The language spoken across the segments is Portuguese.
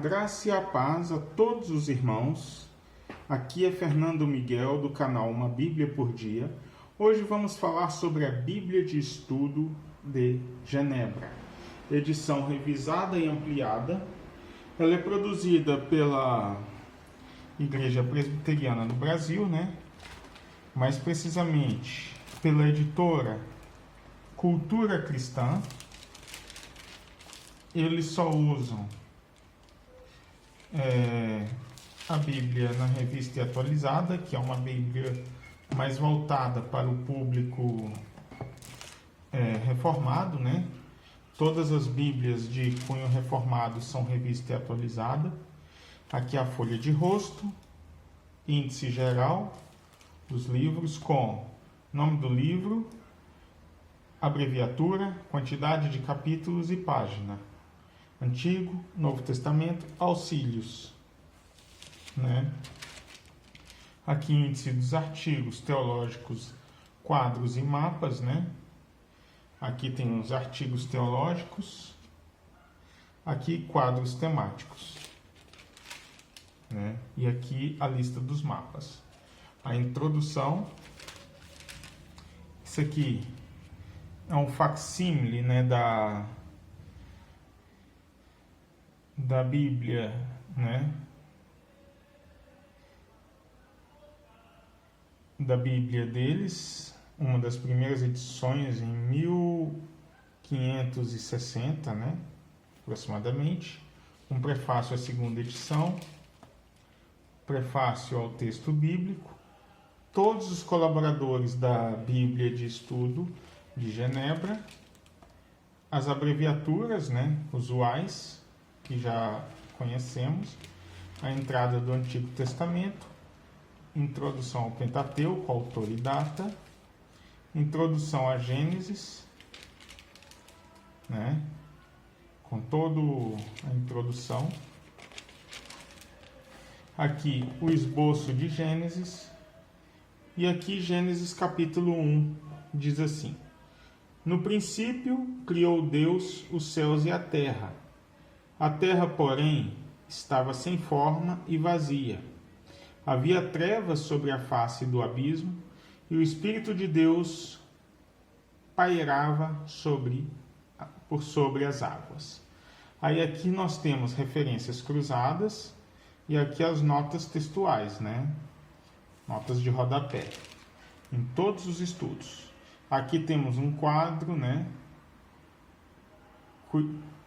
graça e a paz a todos os irmãos. Aqui é Fernando Miguel do canal Uma Bíblia por Dia. Hoje vamos falar sobre a Bíblia de Estudo de Genebra, edição revisada e ampliada. Ela é produzida pela Igreja Presbiteriana do Brasil, mais precisamente pela editora Cultura Cristã. Eles só usam a Bíblia na revista atualizada, que é uma Bíblia mais voltada para o público reformado, Todas as Bíblias de cunho reformado são revista e atualizada. Aqui a folha de rosto, índice geral dos livros com nome do livro, abreviatura, quantidade de capítulos e página. Antigo, Novo Testamento, auxílios. Aqui índice dos artigos teológicos, quadros e mapas, Aqui tem os artigos teológicos. Aqui quadros temáticos. E aqui a lista dos mapas. A introdução. Isso aqui é um facsímile, da Bíblia, da Bíblia deles, uma das primeiras edições em 1560, aproximadamente, um prefácio à segunda edição, prefácio ao texto bíblico, todos os colaboradores da Bíblia de Estudo de Genebra, as abreviaturas, usuais, que já conhecemos, a entrada do Antigo Testamento, introdução ao Pentateuco, autor e data, introdução a Gênesis, com toda a introdução. Aqui o esboço de Gênesis, e aqui Gênesis capítulo 1 diz assim: No princípio criou Deus os céus e a terra. A terra, porém, estava sem forma e vazia. Havia trevas sobre a face do abismo, e o Espírito de Deus pairava por sobre as águas. Aí aqui nós temos referências cruzadas e aqui as notas textuais, Notas de rodapé, em todos os estudos. Aqui temos um quadro,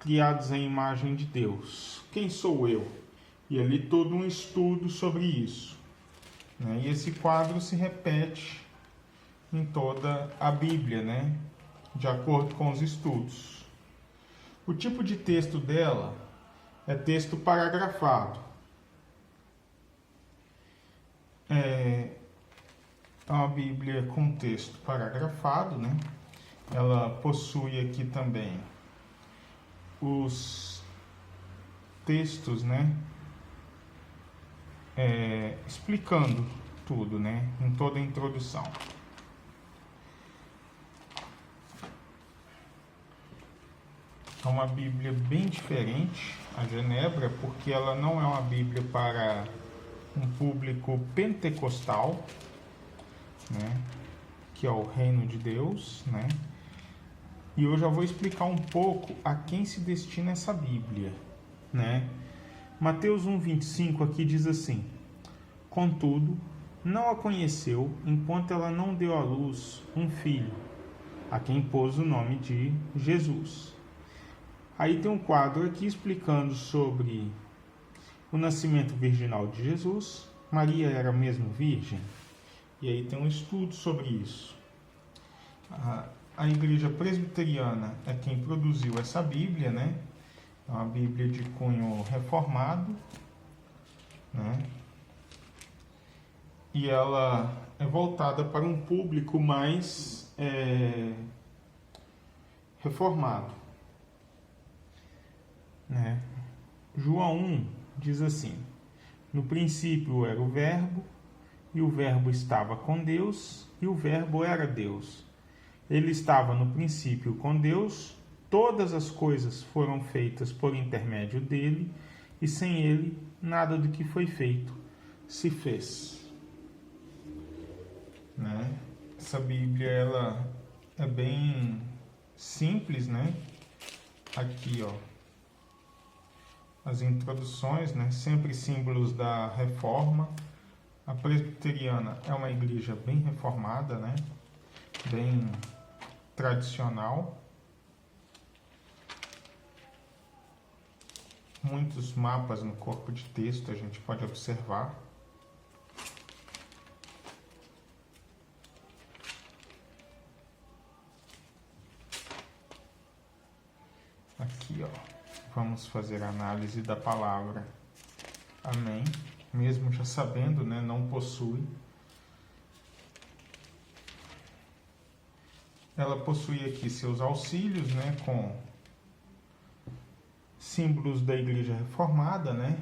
Criados à imagem de Deus. Quem sou eu? E ali todo um estudo sobre isso. E esse quadro se repete em toda a Bíblia, de acordo com os estudos. O tipo de texto dela é texto paragrafado. É uma Bíblia com texto paragrafado, Ela possui aqui também os textos, explicando tudo, em toda a introdução. É uma Bíblia bem diferente, a Genebra, porque ela não é uma Bíblia para um público pentecostal, que é o reino de Deus, E eu já vou explicar um pouco a quem se destina essa Bíblia, Mateus 1:25 aqui diz assim: Contudo, não a conheceu enquanto ela não deu à luz um filho, a quem pôs o nome de Jesus. Aí tem um quadro aqui explicando sobre o nascimento virginal de Jesus. Maria era mesmo virgem? E aí tem um estudo sobre isso. A Igreja Presbiteriana é quem produziu essa Bíblia, É uma Bíblia de cunho reformado, E ela é voltada para um público mais reformado, João 1 diz assim: No princípio era o Verbo, e o Verbo estava com Deus, e o Verbo era Deus. Ele estava no princípio com Deus, todas as coisas foram feitas por intermédio dele, e sem ele nada do que foi feito se fez. Né? Essa Bíblia, ela é bem simples, né? Aqui, ó, as introduções, né? Sempre símbolos da reforma. A presbiteriana é uma igreja bem reformada, né? Bem tradicional. Muitos mapas no corpo de texto a gente pode observar. Aqui, ó, vamos fazer a análise da palavra amém, mesmo já sabendo, né, não possui. Ela possui aqui seus auxílios, né, com símbolos da Igreja Reformada, né?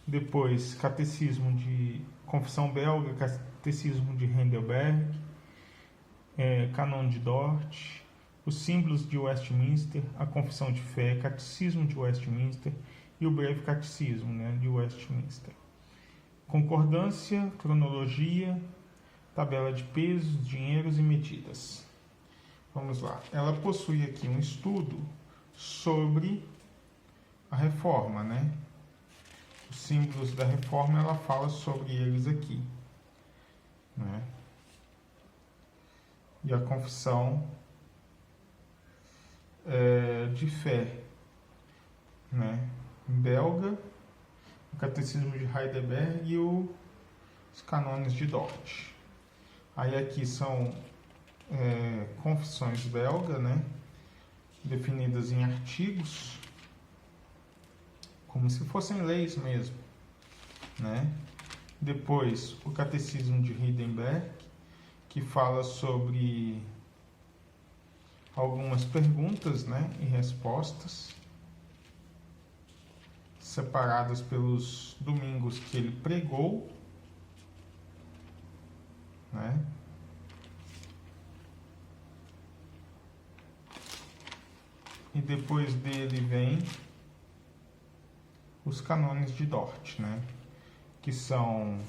Depois, Catecismo de Confissão Belga, Catecismo de Heidelberg, Canon de Dort, os símbolos de Westminster, a Confissão de Fé, Catecismo de Westminster e o Breve Catecismo, né, de Westminster. Concordância, cronologia, tabela de pesos, dinheiros e medidas. Vamos lá. Ela possui aqui um estudo sobre a reforma, né? Os símbolos da reforma, ela fala sobre eles aqui, né? E a confissão de fé, né? Belga, o Catecismo de Heidelberg e os Canones de Dort. Aí aqui são confissões belga, né? Definidas em artigos, como se fossem leis mesmo, né? Depois, o Catecismo de Heidelberg, que fala sobre algumas perguntas, né, e respostas, separadas pelos domingos que ele pregou, né? E depois dele vem os Canones de Dort, né? Que são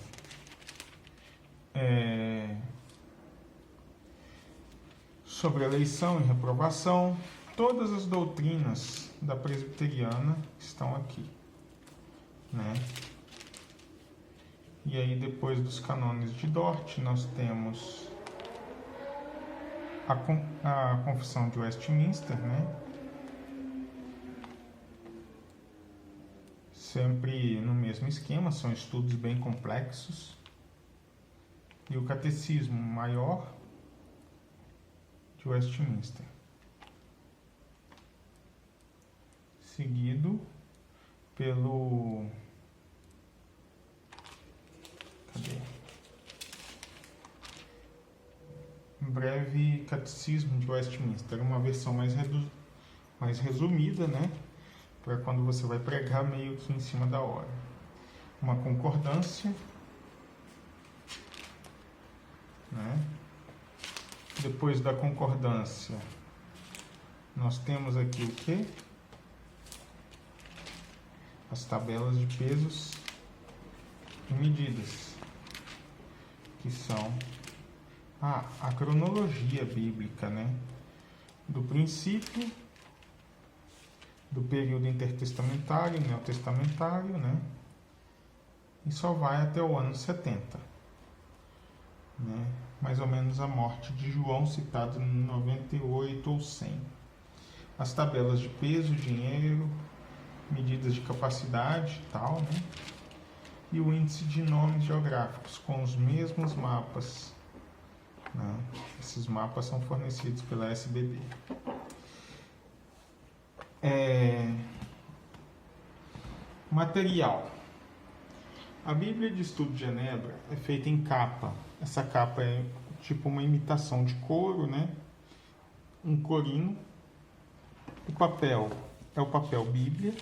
sobre eleição e reprovação. Todas as doutrinas da presbiteriana estão aqui, né? E aí, depois dos Canones de Dort, nós temos a Confissão de Westminster, né? Sempre no mesmo esquema, são estudos bem complexos. E o Catecismo Maior de Westminster. Seguido pelo... Breve Catecismo de Westminster, uma versão mais resumida, né? Para quando você vai pregar meio que em cima da hora. Uma concordância, né? Depois da concordância, nós temos aqui o quê? As tabelas de pesos e medidas, que são a cronologia bíblica, né? Do princípio, do período intertestamentário, neotestamentário, né? E só vai até o ano 70, né? Mais ou menos a morte de João, citado no 98 ou 100. As tabelas de peso, dinheiro, medidas de capacidade e tal, né? E o índice de nomes geográficos com os mesmos mapas, né? Esses mapas são fornecidos pela SBD. Material. A Bíblia de Estudo de Genebra é feita em capa. Essa capa é tipo uma imitação de couro, né? Um corino. O papel é o papel Bíblia.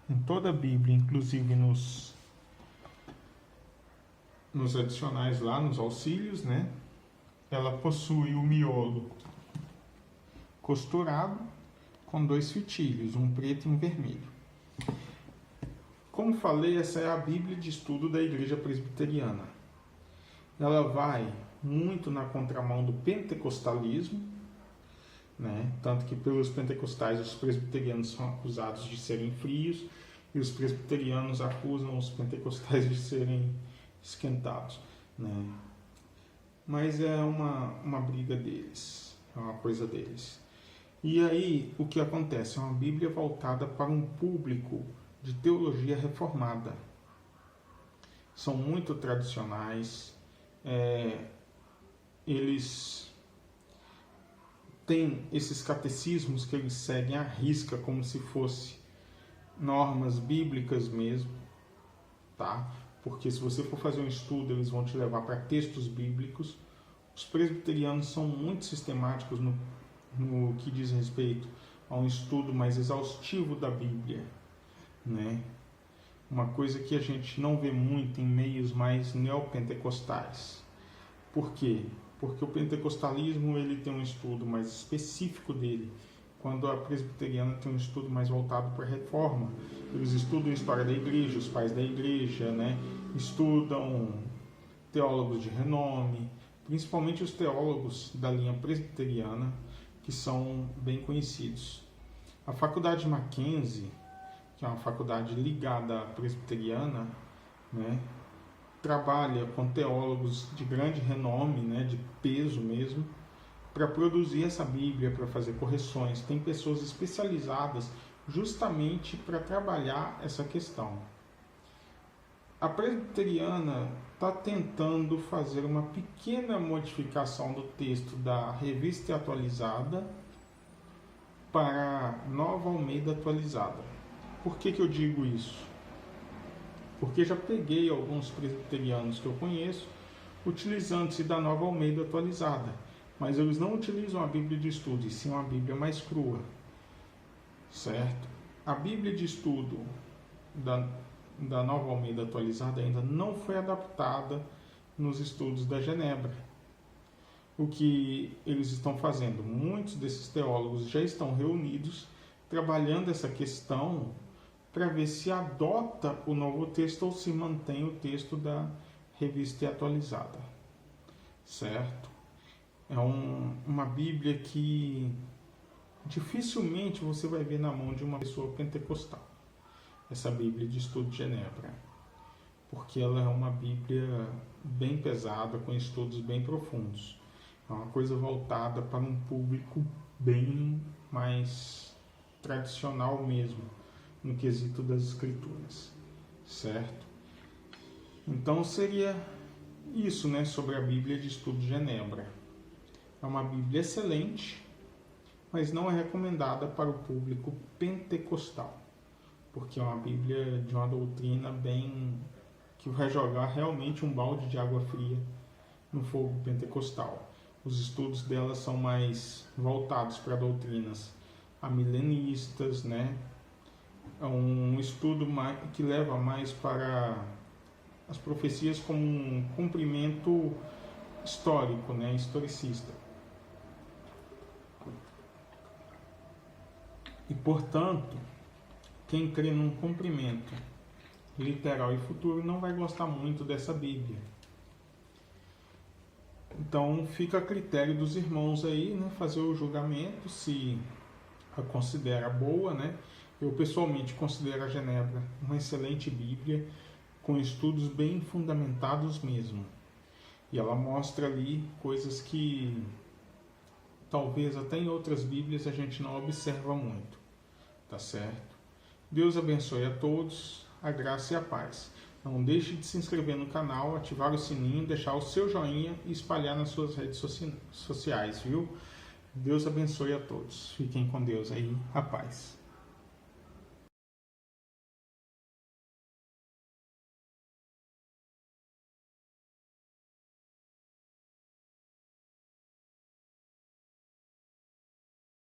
Em toda a Bíblia, inclusive nos adicionais lá, nos auxílios, né? Ela possui o miolo costurado com 2 fitilhos, um preto e um vermelho. Como falei, essa é a Bíblia de estudo da Igreja Presbiteriana. Ela vai muito na contramão do pentecostalismo, né? Tanto que pelos pentecostais os presbiterianos são acusados de serem frios e os presbiterianos acusam os pentecostais de serem esquentados, né? Mas é uma briga deles, é uma coisa deles. E aí o que acontece? É uma Bíblia voltada para um público de teologia reformada. São muito tradicionais, eles têm esses catecismos que eles seguem à risca, como se fosse normas bíblicas mesmo, tá? Porque se você for fazer um estudo, eles vão te levar para textos bíblicos. Os presbiterianos são muito sistemáticos no que diz respeito a um estudo mais exaustivo da Bíblia, né? Uma coisa que a gente não vê muito em meios mais neopentecostais. Por quê? Porque o pentecostalismo ele tem um estudo mais específico dele, quando a presbiteriana tem um estudo mais voltado para a reforma. Eles estudam a história da igreja, os pais da igreja, né? Estudam teólogos de renome, principalmente os teólogos da linha presbiteriana, que são bem conhecidos. A Faculdade Mackenzie, que é uma faculdade ligada à presbiteriana, né, trabalha com teólogos de grande renome, né, de peso mesmo, para produzir essa Bíblia, para fazer correções. Tem pessoas especializadas justamente para trabalhar essa questão. A presbiteriana está tentando fazer uma pequena modificação do texto da Revista Atualizada para a Nova Almeida Atualizada. Por que eu digo isso? Porque já peguei alguns presbiterianos que eu conheço utilizando-se da Nova Almeida Atualizada, mas eles não utilizam a Bíblia de estudo, e sim uma Bíblia mais crua, certo? A Bíblia de estudo da Nova Almeida Atualizada ainda não foi adaptada nos estudos da Genebra. O que eles estão fazendo? Muitos desses teólogos já estão reunidos, trabalhando essa questão para ver se adota o novo texto ou se mantém o texto da Revista Atualizada, certo? É uma Bíblia que dificilmente você vai ver na mão de uma pessoa pentecostal, essa Bíblia de estudo de Genebra, porque ela é uma Bíblia bem pesada, com estudos bem profundos. É uma coisa voltada para um público bem mais tradicional mesmo, no quesito das escrituras, certo? Então seria isso, né, sobre a Bíblia de estudo de Genebra. É uma Bíblia excelente, mas não é recomendada para o público pentecostal, porque é uma Bíblia de uma doutrina bem que vai jogar realmente um balde de água fria no fogo pentecostal. Os estudos dela são mais voltados para doutrinas amilenistas, né? É um estudo que leva mais para as profecias como um cumprimento histórico, né? Historicista. E, portanto, quem crê num cumprimento literal e futuro não vai gostar muito dessa Bíblia. Então fica a critério dos irmãos aí, né, fazer o julgamento, se a considera boa, né? Eu pessoalmente considero a Genebra uma excelente Bíblia, com estudos bem fundamentados mesmo. E ela mostra ali coisas que talvez até em outras Bíblias a gente não observa muito, tá certo? Deus abençoe a todos, a graça e a paz. Não deixe de se inscrever no canal, ativar o sininho, deixar o seu joinha e espalhar nas suas redes sociais, viu? Deus abençoe a todos. Fiquem com Deus aí. A paz.